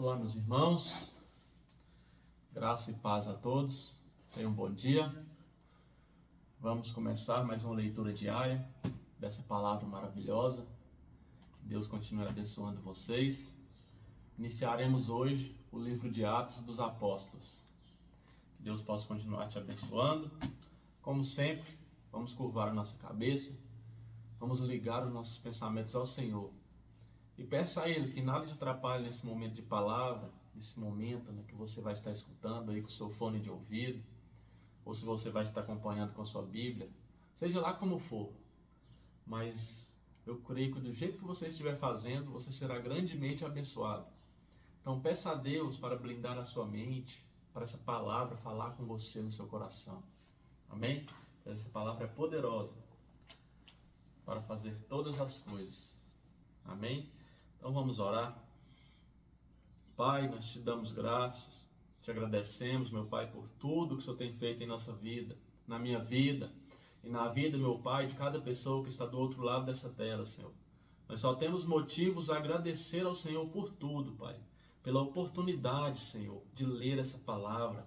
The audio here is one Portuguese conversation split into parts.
Olá, meus irmãos, graça e paz a todos, tenham um bom dia. Vamos começar mais uma leitura diária dessa palavra maravilhosa. Que Deus continue abençoando vocês. Iniciaremos hoje o livro de Atos dos Apóstolos. Que Deus possa continuar te abençoando. Como sempre, vamos curvar a nossa cabeça, vamos ligar os nossos pensamentos ao Senhor. E peça a Ele que nada te atrapalhe nesse momento de palavra, nesse momento, né, que você vai estar escutando aí com o seu fone de ouvido, ou se você vai estar acompanhando com a sua Bíblia, seja lá como for. Mas eu creio que do jeito que você estiver fazendo, você será grandemente abençoado. Então peça a Deus para blindar a sua mente, para essa palavra falar com você no seu coração. Amém? Essa palavra é poderosa para fazer todas as coisas. Amém? Então vamos orar. Pai, nós te damos graças, te agradecemos, meu Pai, por tudo que o Senhor tem feito em nossa vida, na minha vida e na vida, meu Pai, de cada pessoa que está do outro lado dessa tela, Senhor. Nós só temos motivos a agradecer ao Senhor por tudo, Pai. Pela oportunidade, Senhor, de ler essa palavra.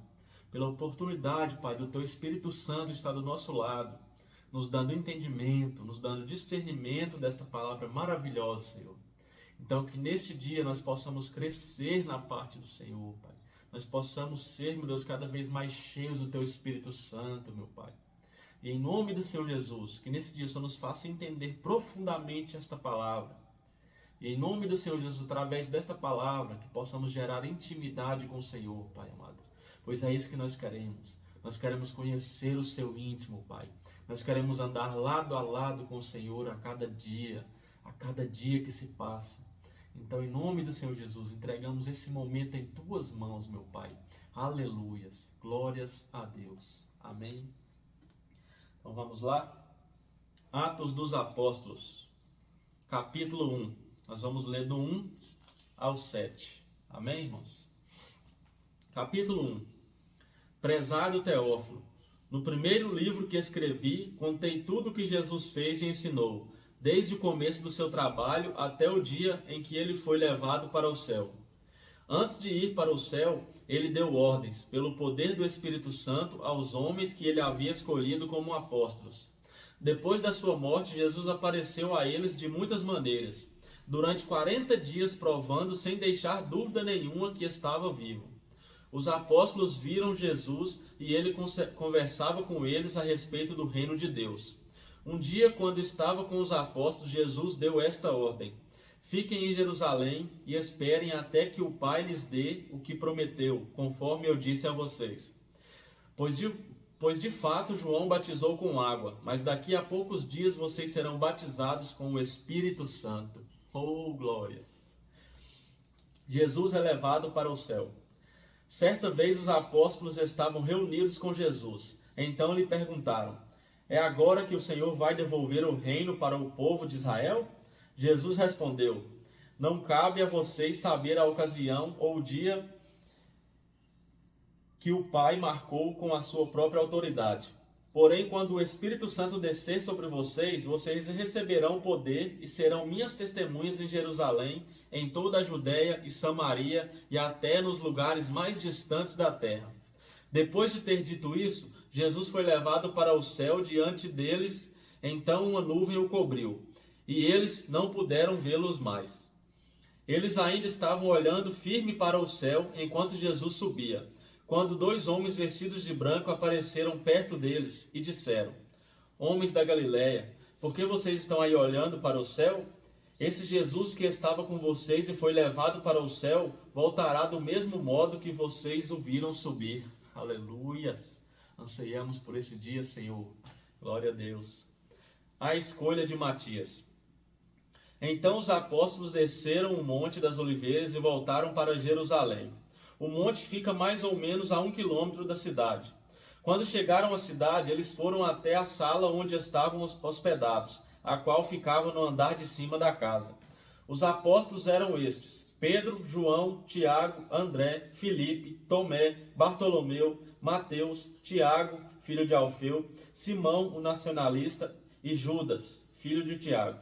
Pela oportunidade, Pai, do Teu Espírito Santo estar do nosso lado, nos dando entendimento, nos dando discernimento desta palavra maravilhosa, Senhor. Então, que neste dia nós possamos crescer na parte do Senhor, Pai. Nós possamos ser, meu Deus, cada vez mais cheios do Teu Espírito Santo, meu Pai. E em nome do Senhor Jesus, que nesse dia o Senhor nos faça entender profundamente esta palavra. E em nome do Senhor Jesus, através desta palavra, que possamos gerar intimidade com o Senhor, Pai amado. Pois é isso que nós queremos. Nós queremos conhecer o Seu íntimo, Pai. Nós queremos andar lado a lado com o Senhor a cada dia que se passa. Então, em nome do Senhor Jesus, entregamos esse momento em Tuas mãos, meu Pai. Aleluias. Glórias a Deus. Amém. Então, vamos lá. Atos dos Apóstolos, capítulo 1. Nós vamos ler do 1 ao 7. Amém, irmãos? Capítulo 1. Prezado Teófilo, no primeiro livro que escrevi, contei tudo o que Jesus fez e ensinou, desde o começo do seu trabalho até o dia em que ele foi levado para o céu. Antes de ir para o céu, ele deu ordens, pelo poder do Espírito Santo, aos homens que ele havia escolhido como apóstolos. Depois da sua morte, Jesus apareceu a eles de muitas maneiras, durante 40 dias provando sem deixar dúvida nenhuma que estava vivo. Os apóstolos viram Jesus e ele conversava com eles a respeito do reino de Deus. Um dia, quando estava com os apóstolos, Jesus deu esta ordem: fiquem em Jerusalém e esperem até que o Pai lhes dê o que prometeu, conforme eu disse a vocês. Pois de fato João batizou com água, mas daqui a poucos dias vocês serão batizados com o Espírito Santo. Oh, glórias! Jesus é levado para o céu. Certa vez os apóstolos estavam reunidos com Jesus. Então lhe perguntaram: é agora que o Senhor vai devolver o reino para o povo de Israel? Jesus respondeu: não cabe a vocês saber a ocasião ou o dia que o Pai marcou com a sua própria autoridade. Porém, quando o Espírito Santo descer sobre vocês, vocês receberão poder e serão minhas testemunhas em Jerusalém, em toda a Judéia e Samaria e até nos lugares mais distantes da terra. Depois de ter dito isso, Jesus foi levado para o céu diante deles, então uma nuvem o cobriu, e eles não puderam vê-los mais. Eles ainda estavam olhando firme para o céu enquanto Jesus subia, quando 2 homens vestidos de branco apareceram perto deles e disseram: homens da Galileia, por que vocês estão aí olhando para o céu? Esse Jesus que estava com vocês e foi levado para o céu, voltará do mesmo modo que vocês o viram subir. Aleluias! Anseiamos por esse dia, Senhor. Glória a Deus. A escolha de Matias. Então os apóstolos desceram o Monte das Oliveiras e voltaram para Jerusalém. O monte fica mais ou menos a 1 quilômetro da cidade. Quando chegaram à cidade, eles foram até a sala onde estavam hospedados, a qual ficava no andar de cima da casa. Os apóstolos eram estes: Pedro, João, Tiago, André, Filipe, Tomé, Bartolomeu, Mateus, Tiago, filho de Alfeu, Simão, o nacionalista, e Judas, filho de Tiago.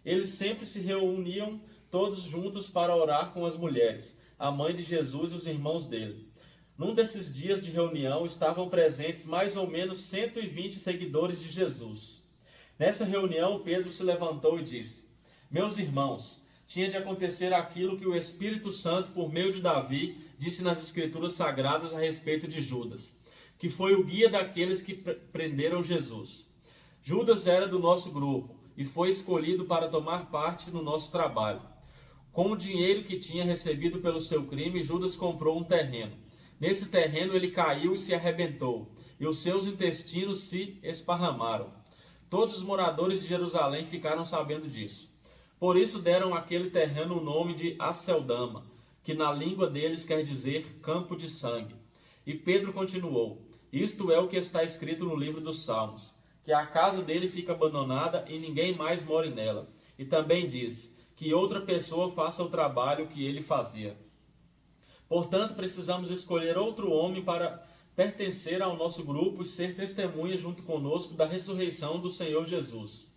Eles sempre se reuniam todos juntos para orar com as mulheres. a mãe de Jesus e os irmãos dele. Num desses dias de reunião estavam presentes mais ou menos 120 seguidores de Jesus. Nessa reunião, Pedro se levantou e disse: Meus irmãos, tinha de acontecer aquilo que o Espírito Santo, por meio de Davi, disse nas Escrituras Sagradas a respeito de Judas, que foi o guia daqueles que prenderam Jesus. Judas era do nosso grupo e foi escolhido para tomar parte no nosso trabalho. Com o dinheiro que tinha recebido pelo seu crime, Judas comprou um terreno. Nesse terreno ele caiu e se arrebentou, e os seus intestinos se esparramaram. Todos os moradores de Jerusalém ficaram sabendo disso. Por isso deram àquele terreno o nome de Aceldama, que na língua deles quer dizer campo de sangue. E Pedro continuou: Isto é o que está escrito no livro dos Salmos, que a casa dele fica abandonada e ninguém mais mora nela. E também diz: que outra pessoa faça o trabalho que ele fazia. Portanto, precisamos escolher outro homem para pertencer ao nosso grupo e ser testemunha junto conosco da ressurreição do Senhor Jesus.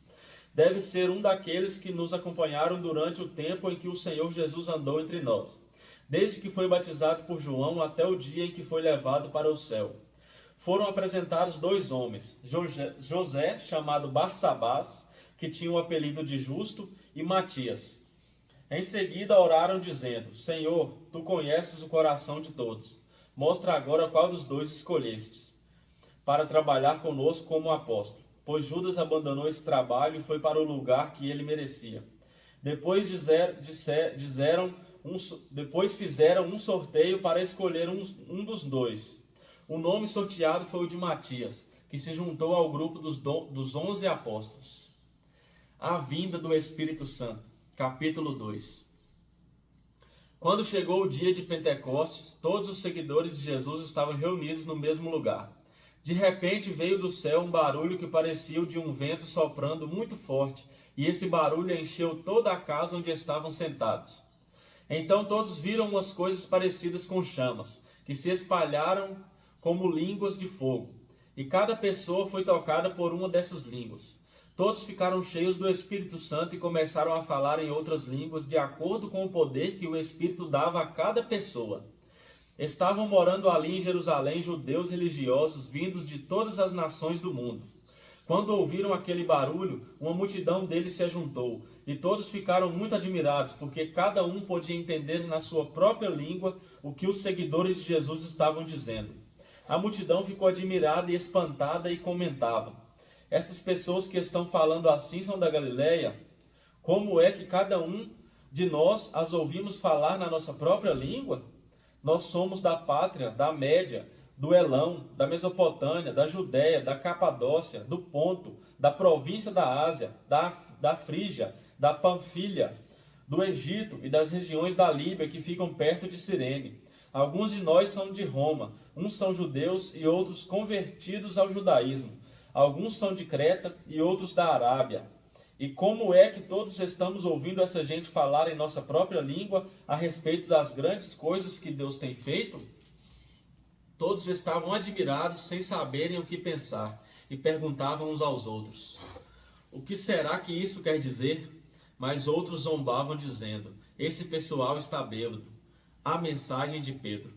Deve ser um daqueles que nos acompanharam durante o tempo em que o Senhor Jesus andou entre nós, desde que foi batizado por João até o dia em que foi levado para o céu. Foram apresentados 2 homens, José, chamado Barsabás, que tinha o apelido de Justo, e Matias. Em seguida oraram dizendo: Senhor, tu conheces o coração de todos. Mostra agora qual dos 2 escolhestes para trabalhar conosco como apóstolo. Pois Judas abandonou esse trabalho e foi para o lugar que ele merecia. Depois fizeram um sorteio para escolher um dos 2. O nome sorteado foi o de Matias, que se juntou ao grupo dos 11 apóstolos. A vinda do Espírito Santo. Capítulo 2. Quando chegou o dia de Pentecostes, todos os seguidores de Jesus estavam reunidos no mesmo lugar. De repente veio do céu um barulho que parecia o de um vento soprando muito forte, e esse barulho encheu toda a casa onde estavam sentados. Então todos viram umas coisas parecidas com chamas, que se espalharam como línguas de fogo, e cada pessoa foi tocada por uma dessas línguas. Todos ficaram cheios do Espírito Santo e começaram a falar em outras línguas, de acordo com o poder que o Espírito dava a cada pessoa. Estavam morando ali em Jerusalém judeus religiosos vindos de todas as nações do mundo. Quando ouviram aquele barulho, uma multidão deles se ajuntou, e todos ficaram muito admirados, porque cada um podia entender na sua própria língua o que os seguidores de Jesus estavam dizendo. A multidão ficou admirada e espantada e comentava: Estas pessoas que estão falando assim são da Galileia? Como é que cada um de nós as ouvimos falar na nossa própria língua? Nós somos da pátria, da Média, do Elão, da Mesopotâmia, da Judéia, da Capadócia, do Ponto, da província da Ásia, da Frígia, da Panfilha, do Egito e das regiões da Líbia que ficam perto de Cirene. Alguns de nós são de Roma, uns são judeus e outros convertidos ao judaísmo. Alguns são de Creta e outros da Arábia. E como é que todos estamos ouvindo essa gente falar em nossa própria língua a respeito das grandes coisas que Deus tem feito? Todos estavam admirados, sem saberem o que pensar, e perguntavam uns aos outros: O que será que isso quer dizer? Mas outros zombavam, dizendo: Esse pessoal está bêbado. A mensagem de Pedro.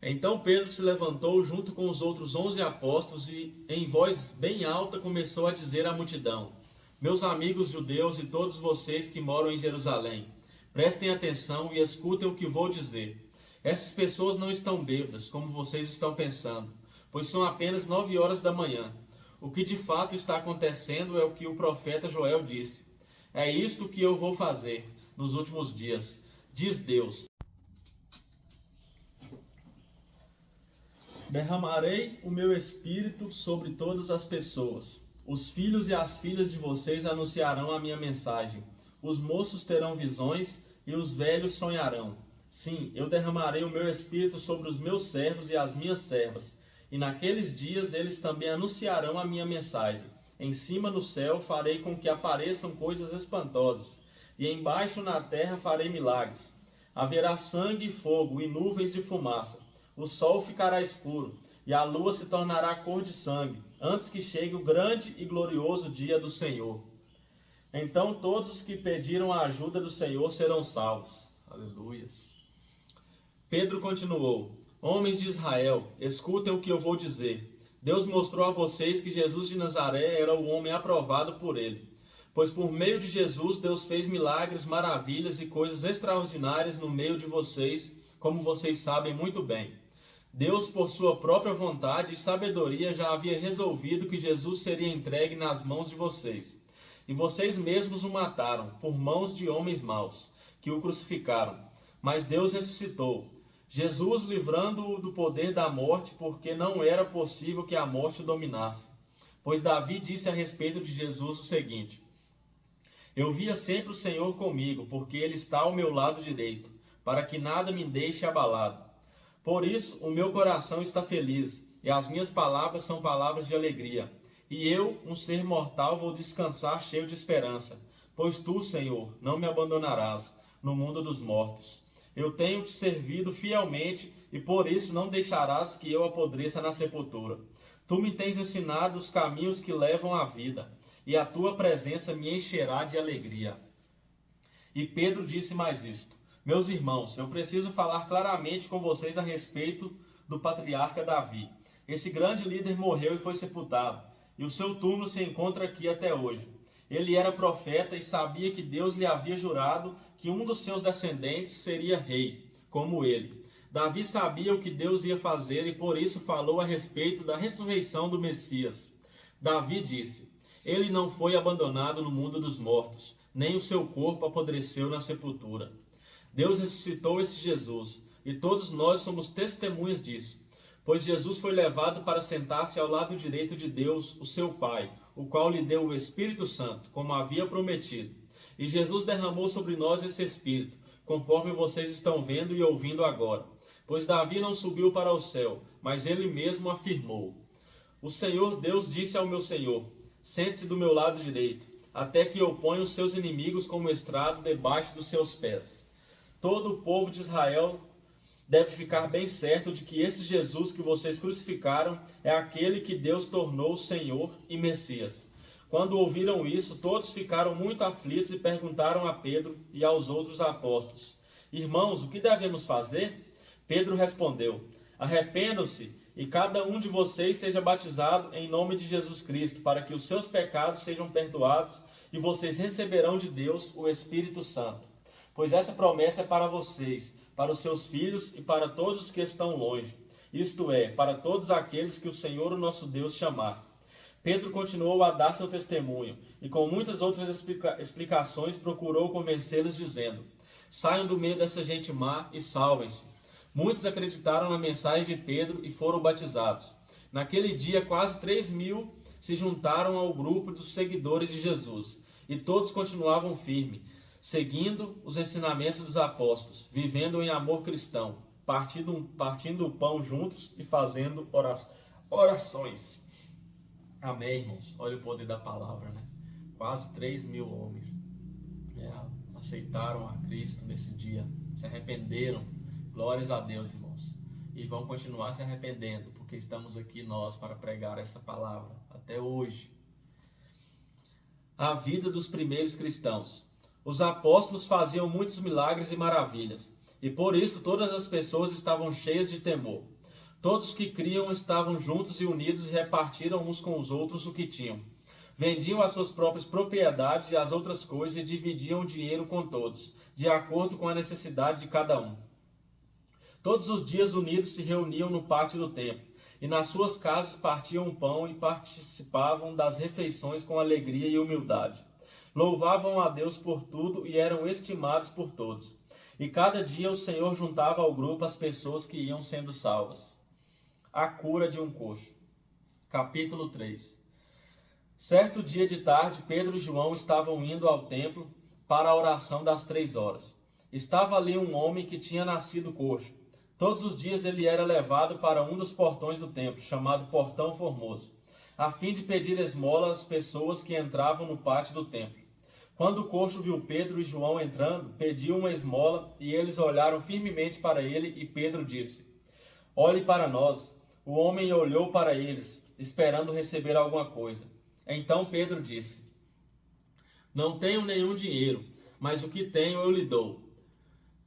Então Pedro se levantou junto com os outros 11 apóstolos e, em voz bem alta, começou a dizer à multidão: Meus amigos judeus e todos vocês que moram em Jerusalém, prestem atenção e escutem o que vou dizer. Essas pessoas não estão bêbadas, como vocês estão pensando, pois são apenas 9 horas da manhã. O que de fato está acontecendo é o que o profeta Joel disse. É isto que eu vou fazer nos últimos dias, diz Deus. Derramarei o meu espírito sobre todas as pessoas. Os filhos e as filhas de vocês anunciarão a minha mensagem. Os moços terão visões e os velhos sonharão. Sim, eu derramarei o meu espírito sobre os meus servos e as minhas servas. E naqueles dias eles também anunciarão a minha mensagem. Em cima no céu farei com que apareçam coisas espantosas. E embaixo na terra farei milagres. Haverá sangue e fogo e nuvens de fumaça. O sol ficará escuro e a lua se tornará cor de sangue, antes que chegue o grande e glorioso dia do Senhor. Então todos os que pediram a ajuda do Senhor serão salvos. Aleluias. Pedro continuou: Homens de Israel, escutem o que eu vou dizer. Deus mostrou a vocês que Jesus de Nazaré era o homem aprovado por ele. Pois por meio de Jesus, Deus fez milagres, maravilhas e coisas extraordinárias no meio de vocês, como vocês sabem muito bem. Deus, por sua própria vontade e sabedoria, já havia resolvido que Jesus seria entregue nas mãos de vocês. E vocês mesmos o mataram, por mãos de homens maus, que o crucificaram. Mas Deus ressuscitou Jesus, livrando-o do poder da morte, porque não era possível que a morte o dominasse. Pois Davi disse a respeito de Jesus o seguinte: Eu via sempre o Senhor comigo, porque Ele está ao meu lado direito, para que nada me deixe abalado. Por isso, o meu coração está feliz, e as minhas palavras são palavras de alegria. E eu, um ser mortal, vou descansar cheio de esperança, pois Tu, Senhor, não me abandonarás no mundo dos mortos. Eu tenho te servido fielmente, e por isso não deixarás que eu apodreça na sepultura. Tu me tens ensinado os caminhos que levam à vida, e a tua presença me encherá de alegria. E Pedro disse mais isto: Meus irmãos, eu preciso falar claramente com vocês a respeito do patriarca Davi. Esse grande líder morreu e foi sepultado, e o seu túmulo se encontra aqui até hoje. Ele era profeta e sabia que Deus lhe havia jurado que um dos seus descendentes seria rei, como ele. Davi sabia o que Deus ia fazer e por isso falou a respeito da ressurreição do Messias. Davi disse: Ele não foi abandonado no mundo dos mortos, nem o seu corpo apodreceu na sepultura. Deus ressuscitou esse Jesus, e todos nós somos testemunhas disso. Pois Jesus foi levado para sentar-se ao lado direito de Deus, o seu Pai, o qual lhe deu o Espírito Santo, como havia prometido. E Jesus derramou sobre nós esse Espírito, conforme vocês estão vendo e ouvindo agora. Pois Davi não subiu para o céu, mas ele mesmo afirmou: O Senhor Deus disse ao meu Senhor: Sente-se do meu lado direito, até que eu ponha os seus inimigos como estrado debaixo dos seus pés. Todo o povo de Israel deve ficar bem certo de que esse Jesus que vocês crucificaram é aquele que Deus tornou Senhor e Messias. Quando ouviram isso, todos ficaram muito aflitos e perguntaram a Pedro e aos outros apóstolos: Irmãos, o que devemos fazer? Pedro respondeu: Arrependam-se e cada um de vocês seja batizado em nome de Jesus Cristo, para que os seus pecados sejam perdoados e vocês receberão de Deus o Espírito Santo. Pois essa promessa é para vocês, para os seus filhos e para todos os que estão longe, isto é, para todos aqueles que o Senhor, o nosso Deus, chamar. Pedro continuou a dar seu testemunho, e com muitas outras explicações procurou convencê-los, dizendo: Saiam do meio dessa gente má e salvem-se. Muitos acreditaram na mensagem de Pedro e foram batizados. Naquele dia, quase 3.000 se juntaram ao grupo dos seguidores de Jesus, e todos continuavam firmes, seguindo os ensinamentos dos apóstolos, vivendo em amor cristão, partindo o pão juntos e fazendo orações. Amém, irmãos? Olha o poder da palavra, né? Quase 3.000 homens aceitaram a Cristo nesse dia, se arrependeram. Glórias a Deus, irmãos. E vão continuar se arrependendo, porque estamos aqui nós para pregar essa palavra até hoje. A vida dos primeiros cristãos. Os apóstolos faziam muitos milagres e maravilhas, e por isso todas as pessoas estavam cheias de temor. Todos que criam estavam juntos e unidos e repartiram uns com os outros o que tinham. Vendiam as suas próprias propriedades e as outras coisas e dividiam o dinheiro com todos, de acordo com a necessidade de cada um. Todos os dias unidos se reuniam no pátio do templo, e nas suas casas partiam o pão e participavam das refeições com alegria e humildade. Louvavam a Deus por tudo e eram estimados por todos. E cada dia o Senhor juntava ao grupo as pessoas que iam sendo salvas. A cura de um coxo. Capítulo 3. Certo dia de tarde, Pedro e João estavam indo ao templo para a oração das 3 horas. Estava ali um homem que tinha nascido coxo. Todos os dias ele era levado para um dos portões do templo, chamado Portão Formoso, a fim de pedir esmola às pessoas que entravam no pátio do templo. Quando o coxo viu Pedro e João entrando, pediu uma esmola e eles olharam firmemente para ele e Pedro disse: Olhe para nós. O homem olhou para eles, esperando receber alguma coisa. Então Pedro disse: Não tenho nenhum dinheiro, mas o que tenho eu lhe dou.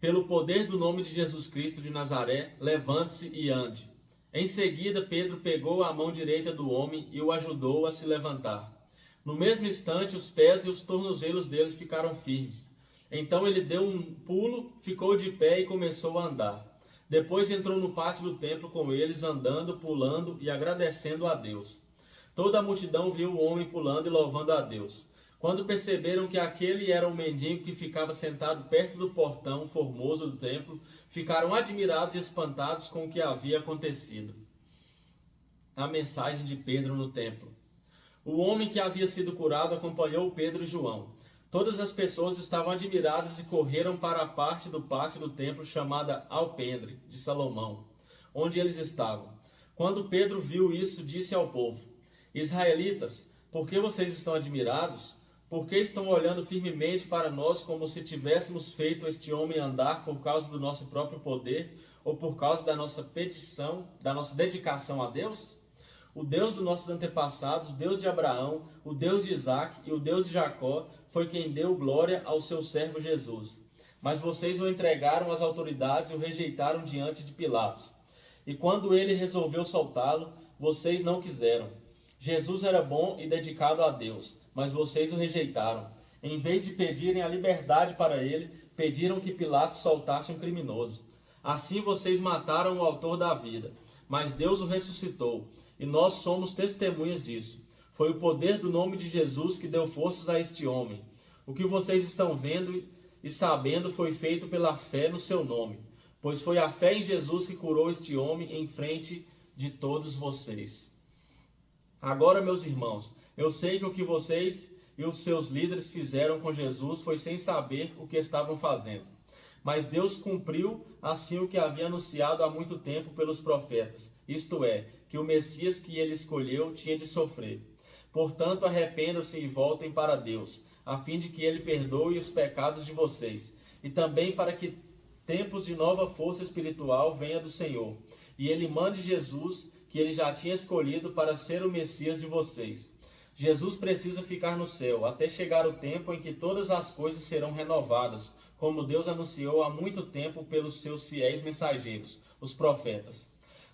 Pelo poder do nome de Jesus Cristo de Nazaré, levante-se e ande. Em seguida, Pedro pegou a mão direita do homem e o ajudou a se levantar. No mesmo instante, os pés e os tornozelos dele ficaram firmes. Então ele deu um pulo, ficou de pé e começou a andar. Depois entrou no pátio do templo com eles, andando, pulando e agradecendo a Deus. Toda a multidão viu o homem pulando e louvando a Deus. Quando perceberam que aquele era o mendigo que ficava sentado perto do portão formoso do templo, ficaram admirados e espantados com o que havia acontecido. A mensagem de Pedro no templo. O homem que havia sido curado acompanhou Pedro e João. Todas as pessoas estavam admiradas e correram para a parte do pátio do templo chamada Alpendre de Salomão, onde eles estavam. Quando Pedro viu isso, disse ao povo: Israelitas, por que vocês estão admirados? Por que estão olhando firmemente para nós como se tivéssemos feito este homem andar por causa do nosso próprio poder ou por causa da nossa petição, da nossa dedicação a Deus? O Deus dos nossos antepassados, o Deus de Abraão, o Deus de Isaac e o Deus de Jacó foi quem deu glória ao seu servo Jesus. Mas vocês o entregaram às autoridades e o rejeitaram diante de Pilatos. E quando ele resolveu soltá-lo, vocês não quiseram. Jesus era bom e dedicado a Deus, mas vocês o rejeitaram. Em vez de pedirem a liberdade para ele, pediram que Pilatos soltasse um criminoso. Assim vocês mataram o autor da vida, mas Deus o ressuscitou. E nós somos testemunhas disso. Foi o poder do nome de Jesus que deu forças a este homem. O que vocês estão vendo e sabendo foi feito pela fé no seu nome. Pois foi a fé em Jesus que curou este homem em frente de todos vocês. Agora, meus irmãos, eu sei que o que vocês e os seus líderes fizeram com Jesus foi sem saber o que estavam fazendo. Mas Deus cumpriu assim o que havia anunciado há muito tempo pelos profetas, isto é, que o Messias que ele escolheu tinha de sofrer. Portanto, arrependam-se e voltem para Deus, a fim de que ele perdoe os pecados de vocês, e também para que tempos de nova força espiritual venha do Senhor, e ele mande Jesus, que ele já tinha escolhido para ser o Messias de vocês. Jesus precisa ficar no céu, até chegar o tempo em que todas as coisas serão renovadas, como Deus anunciou há muito tempo pelos seus fiéis mensageiros, os profetas.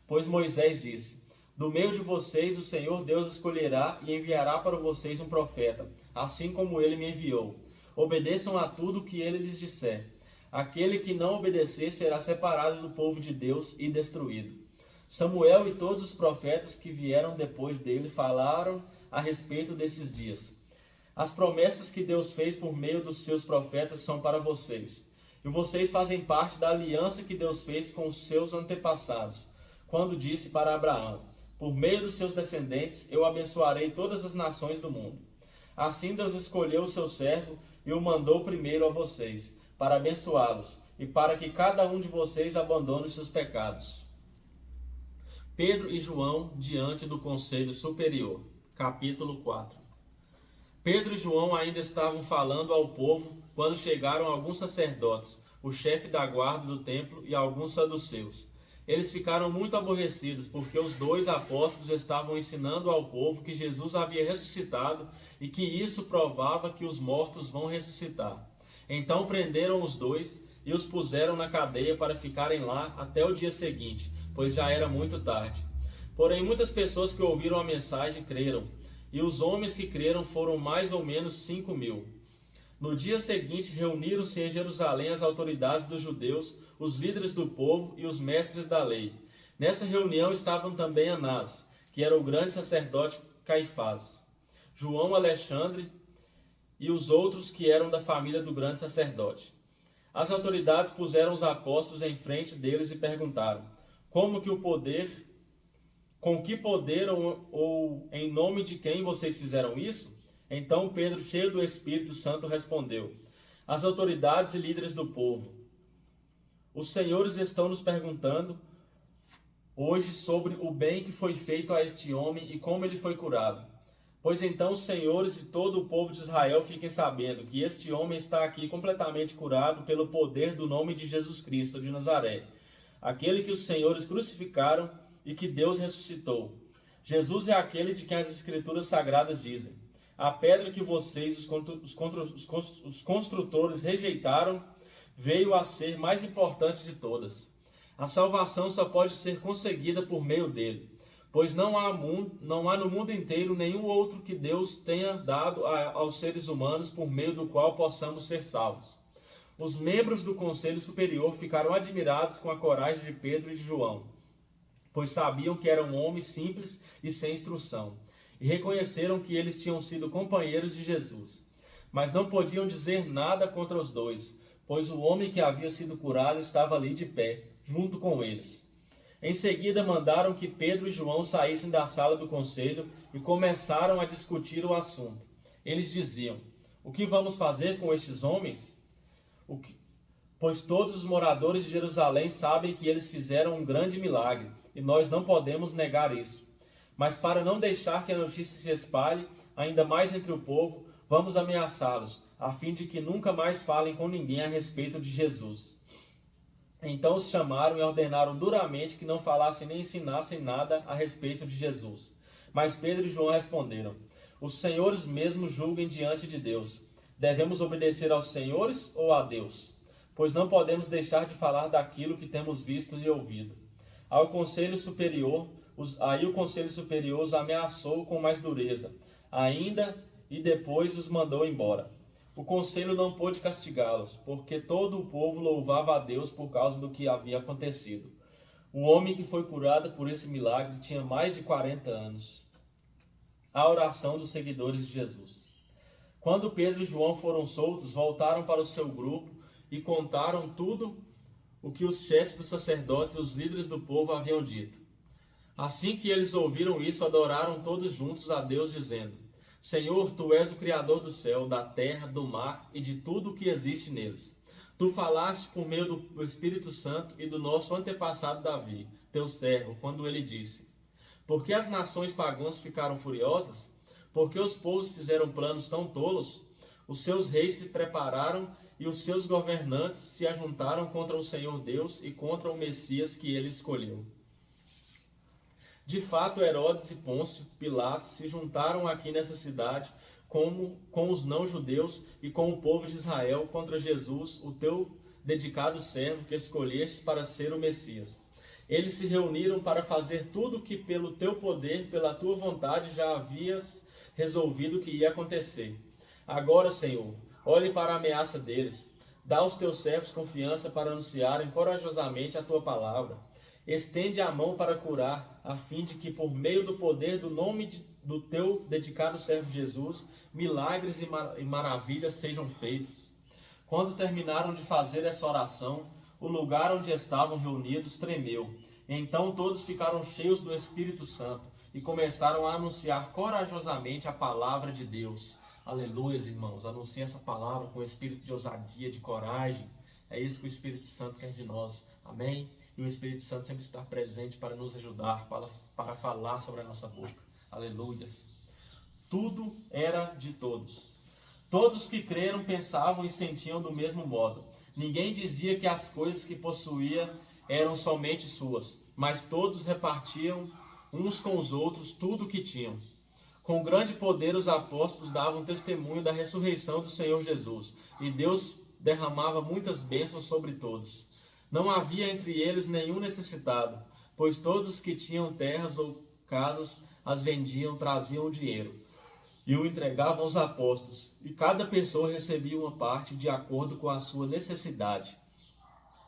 Pois Moisés disse: do meio de vocês o Senhor Deus escolherá e enviará para vocês um profeta, assim como ele me enviou. Obedeçam a tudo o que ele lhes disser. Aquele que não obedecer será separado do povo de Deus e destruído. Samuel e todos os profetas que vieram depois dele falaram a respeito desses dias. As promessas que Deus fez por meio dos seus profetas são para vocês. E vocês fazem parte da aliança que Deus fez com os seus antepassados, quando disse para Abraão: por meio dos seus descendentes eu abençoarei todas as nações do mundo. Assim Deus escolheu o seu servo e o mandou primeiro a vocês, para abençoá-los, e para que cada um de vocês abandone os seus pecados. Pedro e João diante do Conselho Superior. Capítulo 4. Pedro e João ainda estavam falando ao povo quando chegaram alguns sacerdotes, o chefe da guarda do templo e alguns saduceus. Eles ficaram muito aborrecidos porque os dois apóstolos estavam ensinando ao povo que Jesus havia ressuscitado e que isso provava que os mortos vão ressuscitar. Então prenderam os dois e os puseram na cadeia para ficarem lá até o dia seguinte, pois já era muito tarde. Porém, muitas pessoas que ouviram a mensagem creram, e os homens que creram foram mais ou menos 5.000. No dia seguinte, reuniram-se em Jerusalém as autoridades dos judeus, os líderes do povo e os mestres da lei. Nessa reunião estavam também Anás, que era o grande sacerdote Caifás, João Alexandre e os outros que eram da família do grande sacerdote. As autoridades puseram os apóstolos em frente deles e perguntaram: com que poder ou em nome de quem vocês fizeram isso? Então Pedro, cheio do Espírito Santo, respondeu: as autoridades e líderes do povo, os senhores estão nos perguntando hoje sobre o bem que foi feito a este homem e como ele foi curado. Pois então os senhores e todo o povo de Israel fiquem sabendo que este homem está aqui completamente curado pelo poder do nome de Jesus Cristo de Nazaré, aquele que os senhores crucificaram e que Deus ressuscitou. Jesus é aquele de quem as Escrituras Sagradas dizem: a pedra que vocês, os construtores, rejeitaram, veio a ser mais importante de todas. A salvação só pode ser conseguida por meio dele, pois não há no mundo inteiro nenhum outro que Deus tenha dado aos seres humanos por meio do qual possamos ser salvos. Os membros do Conselho Superior ficaram admirados com a coragem de Pedro e de João, pois sabiam que eram homens simples e sem instrução, e reconheceram que eles tinham sido companheiros de Jesus. Mas não podiam dizer nada contra os dois, pois o homem que havia sido curado estava ali de pé, junto com eles. Em seguida mandaram que Pedro e João saíssem da sala do conselho e começaram a discutir o assunto. Eles diziam: "O que vamos fazer com estes homens? Pois todos os moradores de Jerusalém sabem que eles fizeram um grande milagre, e nós não podemos negar isso. Mas para não deixar que a notícia se espalhe ainda mais entre o povo, vamos ameaçá-los, a fim de que nunca mais falem com ninguém a respeito de Jesus." Então os chamaram e ordenaram duramente que não falassem nem ensinassem nada a respeito de Jesus. Mas Pedro e João responderam: "Os senhores mesmos julguem diante de Deus. Devemos obedecer aos senhores ou a Deus? Pois não podemos deixar de falar daquilo que temos visto e ouvido." Aí o Conselho Superior os ameaçou com mais dureza, ainda e depois os mandou embora. O conselho não pôde castigá-los, porque todo o povo louvava a Deus por causa do que havia acontecido. O homem que foi curado por esse milagre tinha mais de 40 anos. A oração dos seguidores de Jesus. Quando Pedro e João foram soltos, voltaram para o seu grupo e contaram tudo o que os chefes dos sacerdotes e os líderes do povo haviam dito. Assim que eles ouviram isso, adoraram todos juntos a Deus, dizendo: "Senhor, Tu és o Criador do céu, da terra, do mar e de tudo o que existe neles. Tu falaste por meio do Espírito Santo e do nosso antepassado Davi, Teu servo, quando ele disse: Por que as nações pagãs ficaram furiosas? Por que os povos fizeram planos tão tolos? Os seus reis se prepararam e os seus governantes se ajuntaram contra o Senhor Deus e contra o Messias que ele escolheu." De fato, Herodes e Pôncio Pilatos se juntaram aqui nessa cidade com os não-judeus e com o povo de Israel contra Jesus, o teu dedicado servo que escolheste para ser o Messias. Eles se reuniram para fazer tudo o que pelo teu poder, pela tua vontade já havias resolvido que ia acontecer. Agora, Senhor, olhe para a ameaça deles. Dá aos teus servos confiança para anunciarem corajosamente a tua palavra. Estende a mão para curar, a fim de que, por meio do poder do nome do teu dedicado servo Jesus, milagres e maravilhas sejam feitos. Quando terminaram de fazer essa oração, o lugar onde estavam reunidos tremeu. Então todos ficaram cheios do Espírito Santo e começaram a anunciar corajosamente a palavra de Deus. Aleluia, irmãos. Anuncie essa palavra com espírito de ousadia, de coragem. É isso que o Espírito Santo quer de nós. Amém? E o Espírito Santo sempre está presente para nos ajudar, para falar sobre a nossa boca. Aleluias. Tudo era de todos. Todos que creram pensavam e sentiam do mesmo modo. Ninguém dizia que as coisas que possuía eram somente suas, mas todos repartiam uns com os outros tudo o que tinham. Com grande poder os apóstolos davam testemunho da ressurreição do Senhor Jesus, e Deus derramava muitas bênçãos sobre todos. Não havia entre eles nenhum necessitado, pois todos os que tinham terras ou casas as vendiam, traziam o dinheiro e o entregavam aos apóstolos, e cada pessoa recebia uma parte de acordo com a sua necessidade.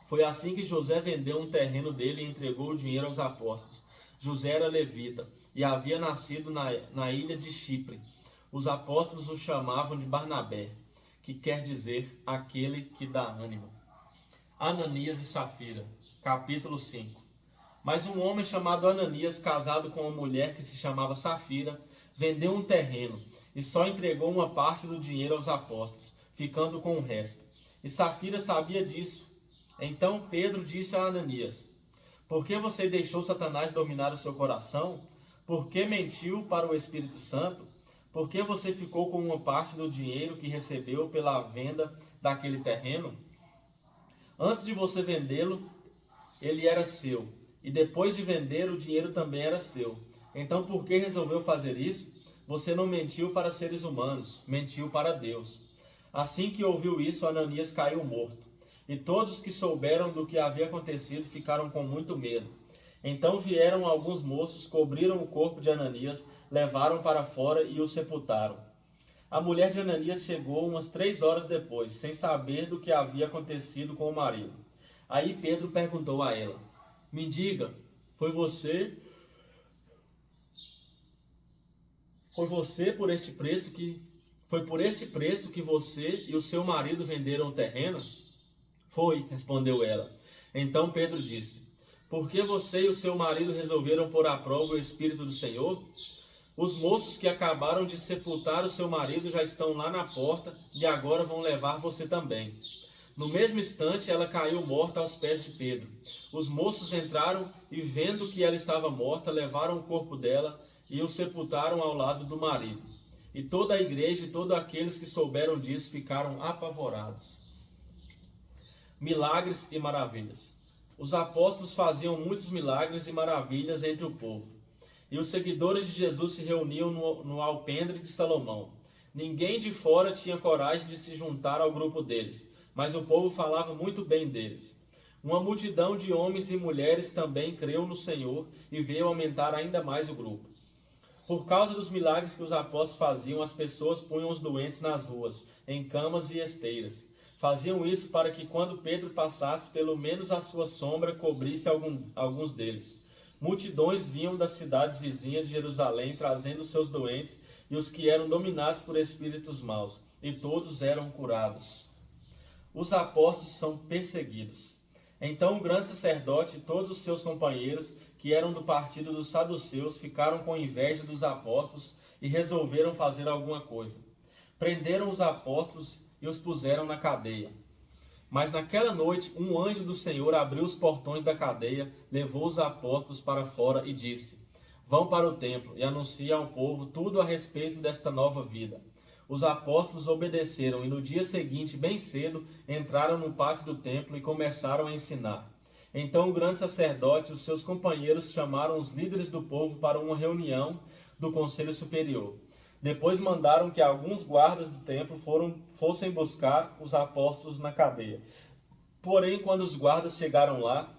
Foi assim que José vendeu um terreno dele e entregou o dinheiro aos apóstolos. José era levita e havia nascido na ilha de Chipre. Os apóstolos o chamavam de Barnabé, que quer dizer aquele que dá ânimo. Ananias e Safira, capítulo 5. Mas um homem chamado Ananias, casado com uma mulher que se chamava Safira, vendeu um terreno e só entregou uma parte do dinheiro aos apóstolos, ficando com o resto. E Safira sabia disso. Então Pedro disse a Ananias: Por que você deixou Satanás dominar o seu coração? Por que mentiu para o Espírito Santo? Por que você ficou com uma parte do dinheiro que recebeu pela venda daquele terreno? Antes de você vendê-lo, ele era seu. E depois de vender, o dinheiro também era seu. Então por que resolveu fazer isso? Você não mentiu para seres humanos, mentiu para Deus. Assim que ouviu isso, Ananias caiu morto. E todos os que souberam do que havia acontecido ficaram com muito medo. Então vieram alguns moços, cobriram o corpo de Ananias, levaram para fora e o sepultaram. A mulher de Ananias chegou umas 3 horas depois, sem saber do que havia acontecido com o marido. Aí Pedro perguntou a ela: Me diga, foi por este preço que você e o seu marido venderam o terreno? Foi, respondeu ela. Então Pedro disse: Por que você e o seu marido resolveram pôr à prova o Espírito do Senhor? Os moços que acabaram de sepultar o seu marido já estão lá na porta e agora vão levar você também. No mesmo instante, ela caiu morta aos pés de Pedro. Os moços entraram e, vendo que ela estava morta, levaram o corpo dela e o sepultaram ao lado do marido. E toda a igreja e todos aqueles que souberam disso ficaram apavorados. Milagres e maravilhas. Os apóstolos faziam muitos milagres e maravilhas entre o povo. E os seguidores de Jesus se reuniam no alpendre de Salomão. Ninguém de fora tinha coragem de se juntar ao grupo deles, mas o povo falava muito bem deles. Uma multidão de homens e mulheres também creu no Senhor e veio aumentar ainda mais o grupo. Por causa dos milagres que os apóstolos faziam, as pessoas punham os doentes nas ruas, em camas e esteiras. Faziam isso para que, quando Pedro passasse, pelo menos a sua sombra cobrisse alguns deles. Multidões vinham das cidades vizinhas de Jerusalém, trazendo seus doentes e os que eram dominados por espíritos maus, e todos eram curados. Os apóstolos são perseguidos. Então o grande sacerdote e todos os seus companheiros, que eram do partido dos saduceus, ficaram com inveja dos apóstolos e resolveram fazer alguma coisa. Prenderam os apóstolos e os puseram na cadeia. Mas naquela noite, um anjo do Senhor abriu os portões da cadeia, levou os apóstolos para fora e disse: Vão para o templo e anunciem ao povo tudo a respeito desta nova vida. Os apóstolos obedeceram e no dia seguinte, bem cedo, entraram no pátio do templo e começaram a ensinar. Então o grande sacerdote e os seus companheiros chamaram os líderes do povo para uma reunião do conselho superior. Depois mandaram que alguns guardas do templo fossem buscar os apóstolos na cadeia. Porém, quando os guardas chegaram lá,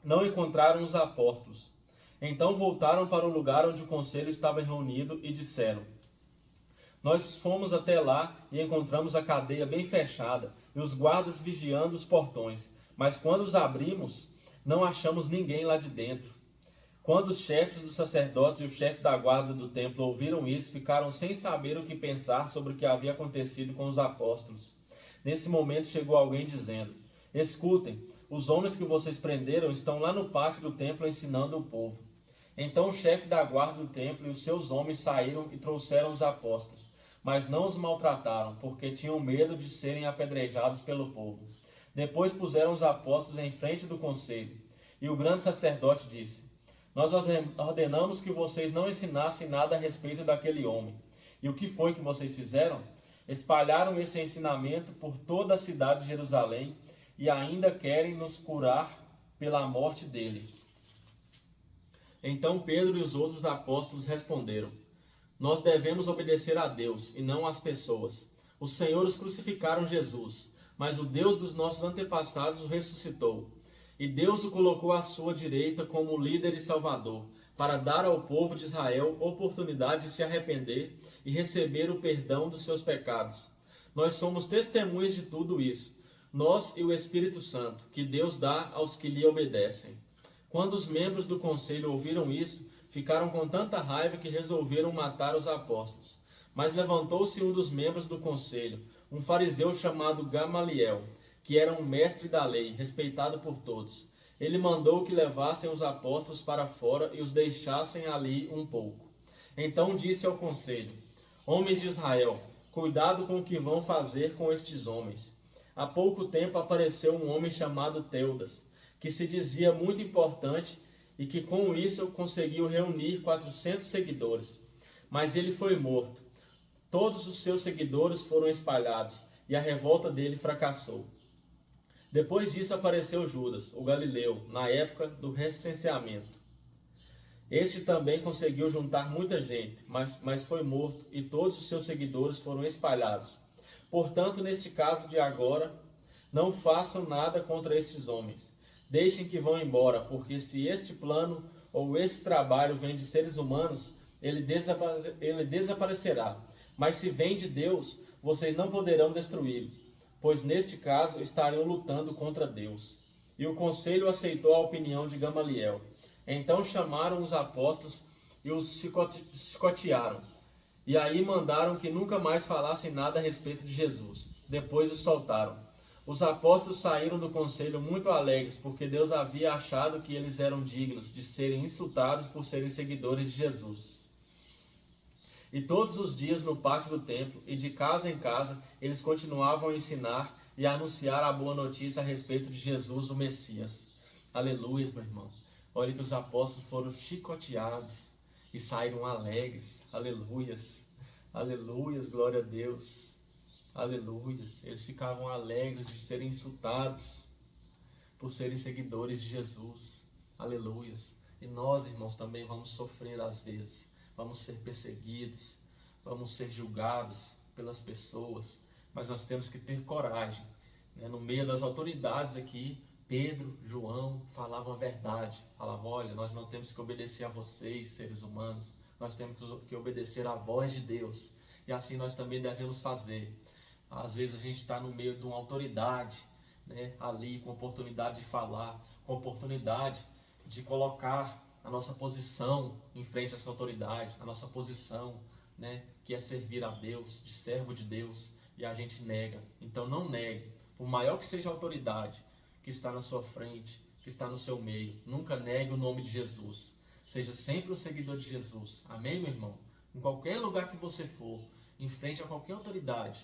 não encontraram os apóstolos. Então voltaram para o lugar onde o conselho estava reunido e disseram: Nós fomos até lá e encontramos a cadeia bem fechada e os guardas vigiando os portões. Mas quando os abrimos, não achamos ninguém lá de dentro. Quando os chefes dos sacerdotes e o chefe da guarda do templo ouviram isso, ficaram sem saber o que pensar sobre o que havia acontecido com os apóstolos. Nesse momento chegou alguém dizendo: Escutem, os homens que vocês prenderam estão lá no pátio do templo ensinando o povo. Então o chefe da guarda do templo e os seus homens saíram e trouxeram os apóstolos, mas não os maltrataram, porque tinham medo de serem apedrejados pelo povo. Depois puseram os apóstolos em frente do conselho, e o grande sacerdote disse: Nós ordenamos que vocês não ensinassem nada a respeito daquele homem. E o que foi que vocês fizeram? Espalharam esse ensinamento por toda a cidade de Jerusalém e ainda querem nos curar pela morte dele. Então Pedro e os outros apóstolos responderam: Nós devemos obedecer a Deus e não às pessoas. Os senhores crucificaram Jesus, mas o Deus dos nossos antepassados o ressuscitou. E Deus o colocou à sua direita como líder e salvador, para dar ao povo de Israel oportunidade de se arrepender e receber o perdão dos seus pecados. Nós somos testemunhas de tudo isso, nós e o Espírito Santo, que Deus dá aos que lhe obedecem. Quando os membros do conselho ouviram isso, ficaram com tanta raiva que resolveram matar os apóstolos. Mas levantou-se um dos membros do conselho, um fariseu chamado Gamaliel, que era um mestre da lei, respeitado por todos. Ele mandou que levassem os apóstolos para fora e os deixassem ali um pouco. Então disse ao conselho: Homens de Israel, cuidado com o que vão fazer com estes homens. Há pouco tempo apareceu um homem chamado Teudas, que se dizia muito importante e que com isso conseguiu reunir 400 seguidores. Mas ele foi morto. Todos os seus seguidores foram espalhados e a revolta dele fracassou. Depois disso apareceu Judas, o Galileu, na época do recenseamento. Este também conseguiu juntar muita gente, mas foi morto e todos os seus seguidores foram espalhados. Portanto, neste caso de agora, Não façam nada contra estes homens. Deixem que vão embora, porque se este plano ou esse trabalho vem de seres humanos, ele desaparecerá. Mas se vem de Deus, vocês não poderão destruí-lo, pois neste caso estariam lutando contra Deus. E o conselho aceitou a opinião de Gamaliel. Então chamaram os apóstolos e os chicotearam. E aí mandaram que nunca mais falassem nada a respeito de Jesus. Depois os soltaram. Os apóstolos saíram do conselho muito alegres, porque Deus havia achado que eles eram dignos de serem insultados por serem seguidores de Jesus. E todos os dias no pátio do templo e de casa em casa, eles continuavam a ensinar e a anunciar a boa notícia a respeito de Jesus, o Messias. Aleluia, meu irmão. Olha que os apóstolos foram chicoteados e saíram alegres. Aleluias. Aleluias, glória a Deus. Aleluias. Eles ficavam alegres de serem insultados por serem seguidores de Jesus. Aleluias. E nós, irmãos, também vamos sofrer às vezes. Vamos ser perseguidos, vamos ser julgados pelas pessoas, mas nós temos que ter coragem. No meio das autoridades aqui, Pedro, João falavam a verdade. Falavam, olha, nós não temos que obedecer a vocês, seres humanos, nós temos que obedecer à voz de Deus. E assim nós também devemos fazer. Às vezes a gente está no meio de uma autoridade, ali com oportunidade de falar, com oportunidade de colocar a nossa posição em frente a essa autoridade, a nossa posição, que é servir a Deus, de servo de Deus, e a gente nega. Então não negue, por maior que seja a autoridade que está na sua frente, que está no seu meio, nunca negue o nome de Jesus. Seja sempre um seguidor de Jesus. Amém, meu irmão? Em qualquer lugar que você for, em frente a qualquer autoridade,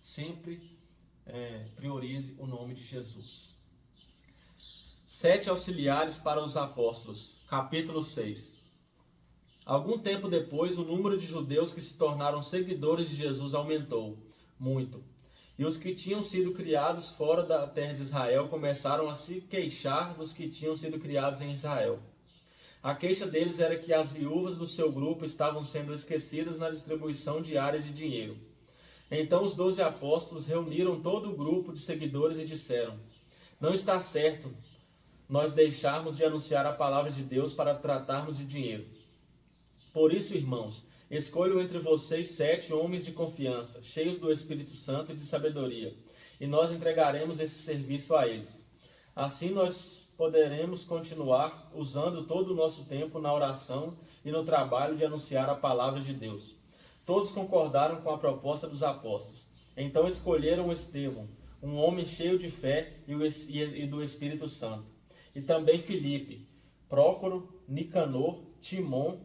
sempre priorize o nome de Jesus. 7 auxiliares para os apóstolos, capítulo 6. Algum tempo depois, o número de judeus que se tornaram seguidores de Jesus aumentou muito. E os que tinham sido criados fora da terra de Israel começaram a se queixar dos que tinham sido criados em Israel. A queixa deles era que as viúvas do seu grupo estavam sendo esquecidas na distribuição diária de dinheiro. Então os 12 apóstolos reuniram todo o grupo de seguidores e disseram: não está certo nós deixarmos de anunciar a palavra de Deus para tratarmos de dinheiro. Por isso, irmãos, escolham entre vocês 7 homens de confiança, cheios do Espírito Santo e de sabedoria, e nós entregaremos esse serviço a eles. Assim nós poderemos continuar usando todo o nosso tempo na oração e no trabalho de anunciar a palavra de Deus. Todos concordaram com a proposta dos apóstolos. Então escolheram Estevão, um homem cheio de fé e do Espírito Santo. E também Filipe, Prócoro, Nicanor, Timon,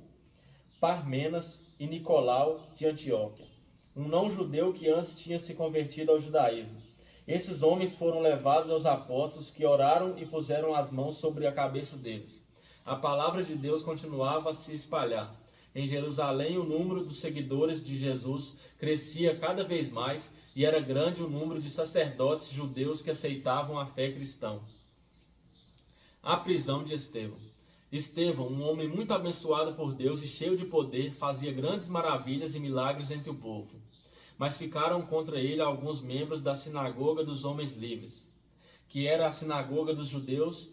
Parmenas e Nicolau de Antioquia, um não-judeu que antes tinha se convertido ao judaísmo. Esses homens foram levados aos apóstolos, que oraram e puseram as mãos sobre a cabeça deles. A palavra de Deus continuava a se espalhar. Em Jerusalém, o número dos seguidores de Jesus crescia cada vez mais e era grande o número de sacerdotes judeus que aceitavam a fé cristã. A prisão de Estevão. Estevão, um homem muito abençoado por Deus e cheio de poder, fazia grandes maravilhas e milagres entre o povo. Mas ficaram contra ele alguns membros da sinagoga dos homens livres, que era a sinagoga dos judeus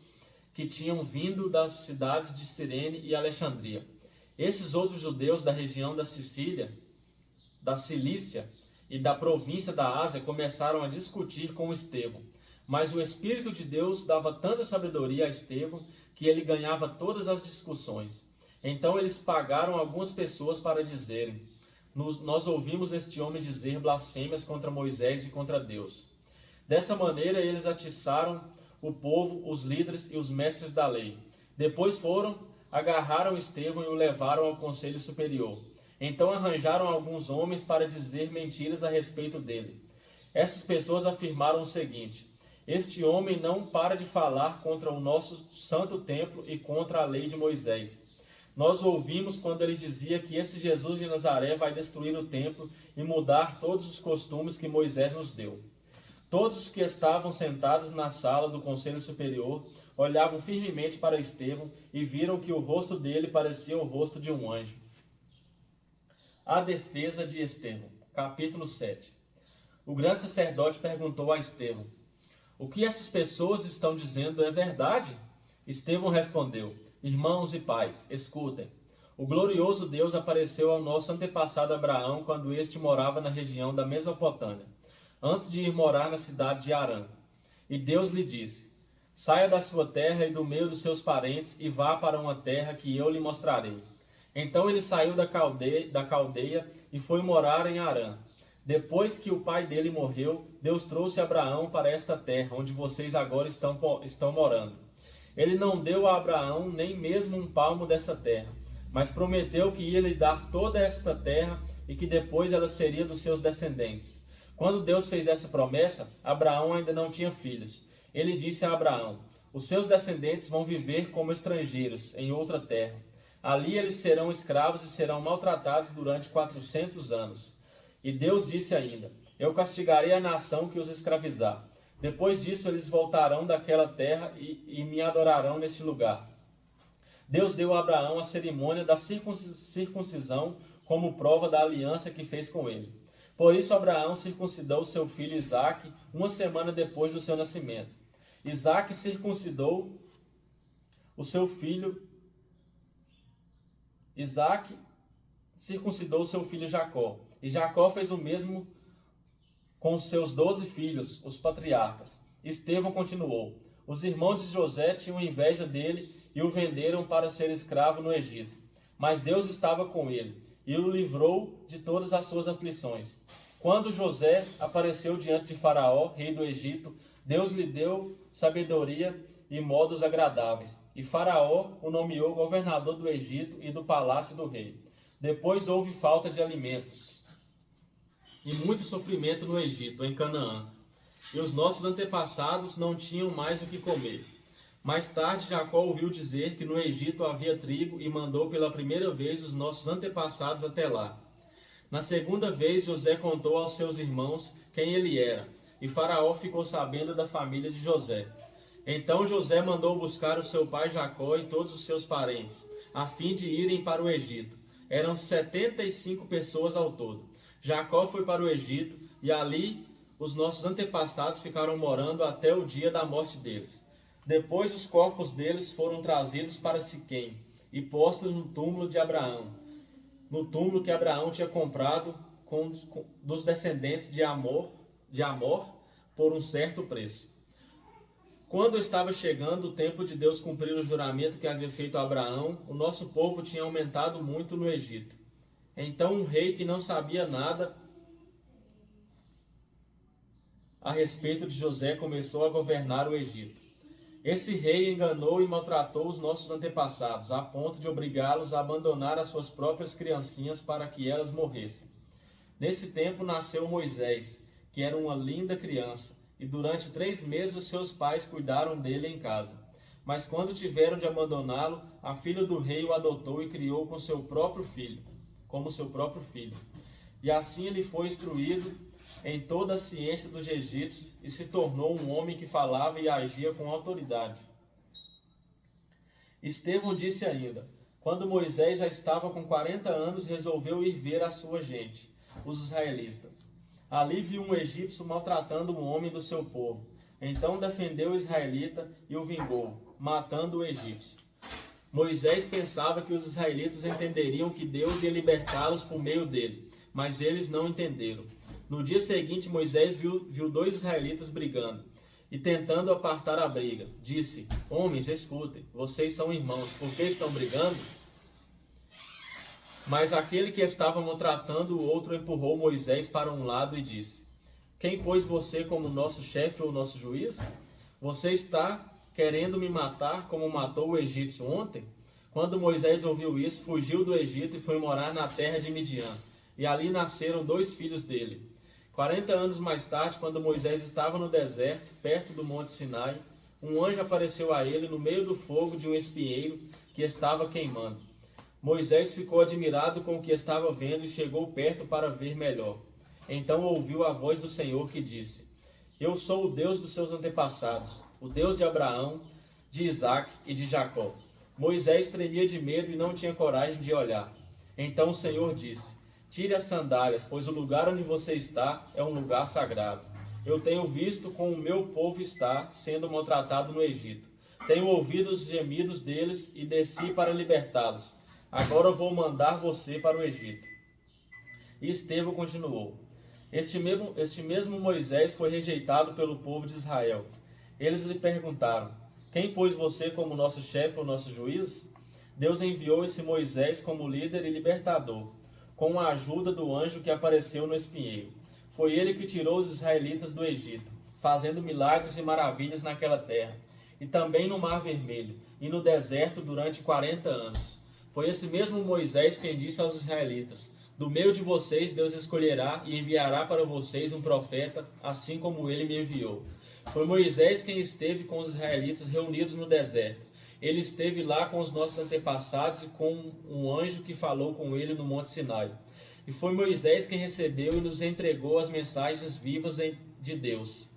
que tinham vindo das cidades de Cirene e Alexandria. Esses outros judeus da região da Sicília, da Cilícia e da província da Ásia começaram a discutir com Estevão. Mas o Espírito de Deus dava tanta sabedoria a Estevão que ele ganhava todas as discussões. Então eles pagaram algumas pessoas para dizerem: nós ouvimos este homem dizer blasfêmias contra Moisés e contra Deus. Dessa maneira eles atiçaram o povo, os líderes e os mestres da lei. Depois foram, agarraram Estevão e o levaram ao conselho superior. Então arranjaram alguns homens para dizer mentiras a respeito dele. Essas pessoas afirmaram o seguinte: este homem não para de falar contra o nosso santo templo e contra a lei de Moisés. Nós o ouvimos quando ele dizia que esse Jesus de Nazaré vai destruir o templo e mudar todos os costumes que Moisés nos deu. Todos os que estavam sentados na sala do conselho superior olhavam firmemente para Estevão e viram que o rosto dele parecia o rosto de um anjo. A defesa de Estevão, capítulo 7. O grande sacerdote perguntou a Estevão: O que essas pessoas estão dizendo é verdade? Estevão respondeu: Irmãos e pais, escutem. O glorioso Deus apareceu ao nosso antepassado Abraão quando este morava na região da Mesopotâmia, antes de ir morar na cidade de Harã. E Deus lhe disse: Saia da sua terra e do meio dos seus parentes e vá para uma terra que eu lhe mostrarei. Então ele saiu da caldeia e foi morar em Harã. Depois que o pai dele morreu, Deus trouxe Abraão para esta terra, onde vocês agora estão morando. Ele não deu a Abraão nem mesmo um palmo dessa terra, mas prometeu que ia lhe dar toda esta terra e que depois ela seria dos seus descendentes. Quando Deus fez essa promessa, Abraão ainda não tinha filhos. Ele disse a Abraão: Os seus descendentes vão viver como estrangeiros em outra terra. Ali eles serão escravos e serão maltratados durante 400 anos. E Deus disse ainda: Eu castigarei a nação que os escravizar. Depois disso eles voltarão daquela terra e me adorarão nesse lugar. Deus deu a Abraão a cerimônia da circuncisão como prova da aliança que fez com ele. Por isso Abraão circuncidou seu filho Isaque 1 semana depois do seu nascimento. Isaque circuncidou o seu filho Jacó. E Jacó fez o mesmo com os seus 12 filhos, os patriarcas. Estevão continuou: Os irmãos de José tinham inveja dele e o venderam para ser escravo no Egito. Mas Deus estava com ele e o livrou de todas as suas aflições. Quando José apareceu diante de Faraó, rei do Egito, Deus lhe deu sabedoria e modos agradáveis. E Faraó o nomeou governador do Egito e do palácio do rei. Depois houve falta de alimentos e muito sofrimento no Egito, em Canaã. E os nossos antepassados não tinham mais o que comer. Mais tarde, Jacó ouviu dizer que no Egito havia trigo e mandou pela primeira vez os nossos antepassados até lá. Na segunda vez, José contou aos seus irmãos quem ele era, e Faraó ficou sabendo da família de José. Então José mandou buscar o seu pai Jacó e todos os seus parentes, a fim de irem para o Egito. Eram 75 pessoas ao todo. Jacó foi para o Egito e ali os nossos antepassados ficaram morando até o dia da morte deles. Depois os corpos deles foram trazidos para Siquém e postos no túmulo de Abraão, no túmulo que Abraão tinha comprado dos descendentes de Amor por um certo preço. Quando estava chegando o tempo de Deus cumprir o juramento que havia feito a Abraão, o nosso povo tinha aumentado muito no Egito. Então um rei que não sabia nada a respeito de José começou a governar o Egito. Esse rei enganou e maltratou os nossos antepassados, a ponto de obrigá-los a abandonar as suas próprias criancinhas para que elas morressem. Nesse tempo nasceu Moisés, que era uma linda criança, e durante 3 meses os seus pais cuidaram dele em casa. Mas quando tiveram de abandoná-lo, a filha do rei o adotou e criou como seu próprio filho. E assim ele foi instruído em toda a ciência dos egípcios e se tornou um homem que falava e agia com autoridade. Estevão disse ainda: Quando Moisés já estava com 40 anos, resolveu ir ver a sua gente, os israelitas. Ali viu um egípcio maltratando um homem do seu povo. Então defendeu o israelita e o vingou, matando o egípcio. Moisés pensava que os israelitas entenderiam que Deus ia libertá-los por meio dele, mas eles não entenderam. No dia seguinte, Moisés viu 2 israelitas brigando e tentando apartar a briga. Disse: Homens, escutem, vocês são irmãos, por que estão brigando? Mas aquele que estava maltratando o outro empurrou Moisés para um lado e disse: Quem pôs você como nosso chefe ou nosso juiz? Você está querendo me matar como matou o egípcio ontem? Quando Moisés ouviu isso, fugiu do Egito e foi morar na terra de Midian. E ali nasceram 2 filhos dele. 40 anos mais tarde, quando Moisés estava no deserto, perto do monte Sinai, um anjo apareceu a ele no meio do fogo de um espinheiro que estava queimando. Moisés ficou admirado com o que estava vendo e chegou perto para ver melhor. Então ouviu a voz do Senhor que disse: Eu sou o Deus dos seus antepassados, o Deus de Abraão, de Isaque e de Jacó. Moisés tremia de medo e não tinha coragem de olhar. Então o Senhor disse: Tire as sandálias, pois o lugar onde você está é um lugar sagrado. Eu tenho visto como o meu povo está sendo maltratado no Egito. Tenho ouvido os gemidos deles e desci para libertá-los. Agora vou mandar você para o Egito. E Estevão continuou: este mesmo Moisés foi rejeitado pelo povo de Israel. Eles lhe perguntaram: quem pôs você como nosso chefe ou nosso juiz? Deus enviou esse Moisés como líder e libertador, com a ajuda do anjo que apareceu no espinheiro. Foi ele que tirou os israelitas do Egito, fazendo milagres e maravilhas naquela terra, e também no Mar Vermelho, e no deserto durante 40 anos. Foi esse mesmo Moisés quem disse aos israelitas: do meio de vocês Deus escolherá e enviará para vocês um profeta, assim como ele me enviou. Foi Moisés quem esteve com os israelitas reunidos no deserto. Ele esteve lá com os nossos antepassados e com um anjo que falou com ele no Monte Sinai. E foi Moisés quem recebeu e nos entregou as mensagens vivas de Deus.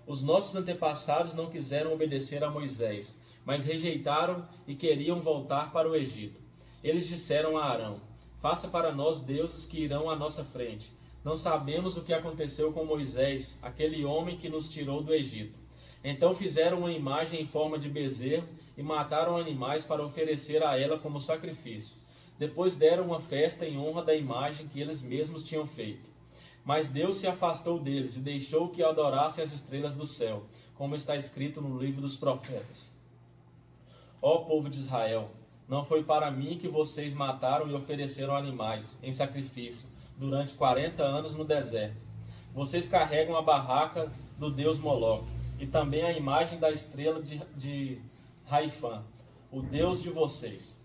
Os nossos antepassados não quiseram obedecer a Moisés, mas rejeitaram e queriam voltar para o Egito. Eles disseram a Arão: faça para nós deuses que irão à nossa frente. Não sabemos o que aconteceu com Moisés, aquele homem que nos tirou do Egito. Então fizeram uma imagem em forma de bezerro e mataram animais para oferecer a ela como sacrifício. Depois deram uma festa em honra da imagem que eles mesmos tinham feito. Mas Deus se afastou deles e deixou que adorassem as estrelas do céu, como está escrito no livro dos profetas. Ó povo de Israel, não foi para mim que vocês mataram e ofereceram animais em sacrifício durante 40 anos no deserto. Vocês carregam a barraca do deus Moloque e também a imagem da estrela de Raifã, o deus de vocês.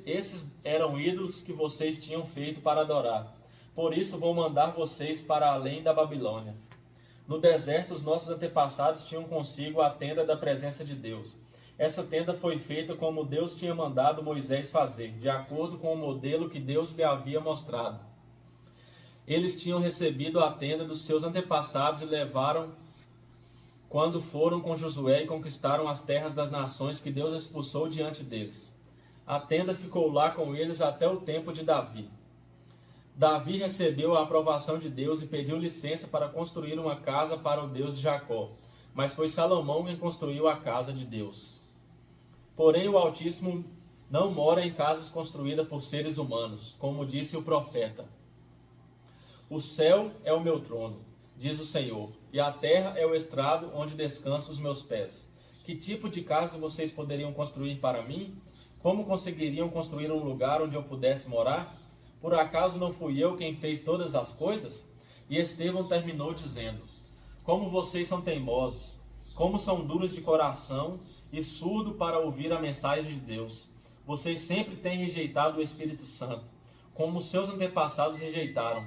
Esses eram ídolos que vocês tinham feito para adorar. Por isso vou mandar vocês para além da Babilônia. No deserto, os nossos antepassados tinham consigo a tenda da presença de Deus. Essa tenda foi feita como Deus tinha mandado Moisés fazer, de acordo com o modelo que Deus lhe havia mostrado. Eles tinham recebido a tenda dos seus antepassados e levaram quando foram com Josué e conquistaram as terras das nações que Deus expulsou diante deles. A tenda ficou lá com eles até o tempo de Davi. Davi recebeu a aprovação de Deus e pediu licença para construir uma casa para o Deus de Jacó, mas foi Salomão quem construiu a casa de Deus. Porém, o Altíssimo não mora em casas construídas por seres humanos, como disse o profeta. O céu é o meu trono, diz o Senhor, e a terra é o estrado onde descansam os meus pés. Que tipo de casa vocês poderiam construir para mim? Como conseguiriam construir um lugar onde eu pudesse morar? Por acaso não fui eu quem fez todas as coisas? E Estevão terminou dizendo: como vocês são teimosos, como são duros de coração e surdos para ouvir a mensagem de Deus. Vocês sempre têm rejeitado o Espírito Santo, como seus antepassados rejeitaram.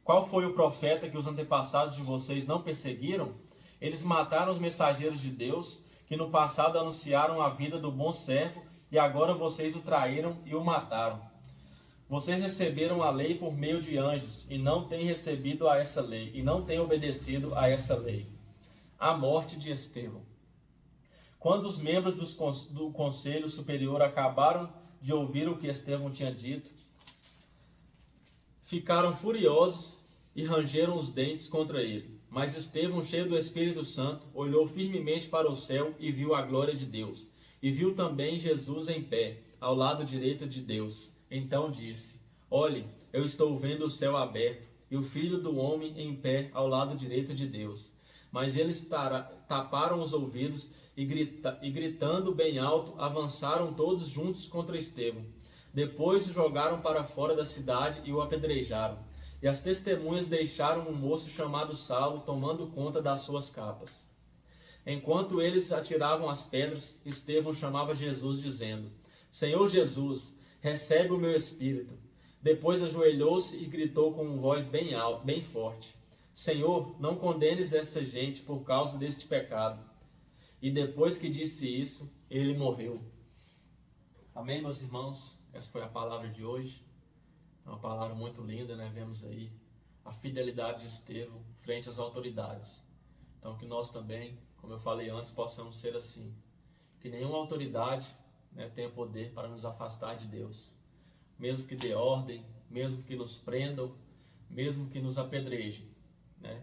Qual foi o profeta que os antepassados de vocês não perseguiram? Eles mataram os mensageiros de Deus, que no passado anunciaram a vida do bom servo, e agora vocês o traíram e o mataram. Vocês receberam a lei por meio de anjos, e não têm recebido a essa lei, e não têm obedecido a essa lei. A morte de Estevão. Quando os membros do Conselho Superior acabaram de ouvir o que Estevão tinha dito, ficaram furiosos e rangeram os dentes contra ele. Mas Estevão, cheio do Espírito Santo, olhou firmemente para o céu e viu a glória de Deus. E viu também Jesus em pé, ao lado direito de Deus. Então disse: olhe, eu estou vendo o céu aberto e o Filho do Homem em pé ao lado direito de Deus. Mas eles taparam os ouvidos e gritando bem alto, avançaram todos juntos contra Estevão. Depois o jogaram para fora da cidade e o apedrejaram. E as testemunhas deixaram um moço chamado Saulo tomando conta das suas capas. Enquanto eles atiravam as pedras, Estevão chamava Jesus, dizendo: Senhor Jesus, recebe o meu espírito. Depois ajoelhou-se e gritou com voz bem alta, bem forte: Senhor, não condenes essa gente por causa deste pecado. E depois que disse isso, ele morreu. Amém, meus irmãos? Essa foi a palavra de hoje. É uma palavra muito linda, né? Vemos aí a fidelidade de Estevão frente às autoridades. Então que nós também, como eu falei antes, possamos ser assim. Que nenhuma autoridade, né, tenha poder para nos afastar de Deus. Mesmo que dê ordem, mesmo que nos prendam, mesmo que nos apedrejem, né?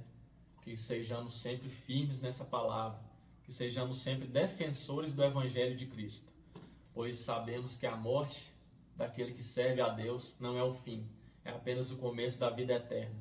que sejamos sempre firmes nessa palavra, que sejamos sempre defensores do Evangelho de Cristo, pois sabemos que a morte daquele que serve a Deus não é o fim, é apenas o começo da vida eterna.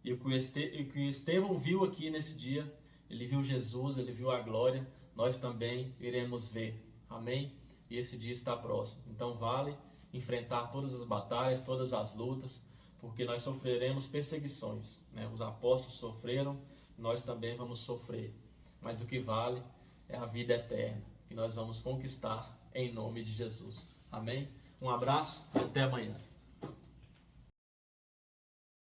E o que Estevão viu aqui nesse dia, ele viu Jesus, ele viu a glória, nós também iremos ver. Amém? E esse dia está próximo. Então vale enfrentar todas as batalhas, todas as lutas, porque nós sofreremos perseguições, né? Os apóstolos sofreram, nós também vamos sofrer. Mas o que vale é a vida eterna, que nós vamos conquistar em nome de Jesus. Amém? Um abraço e até amanhã.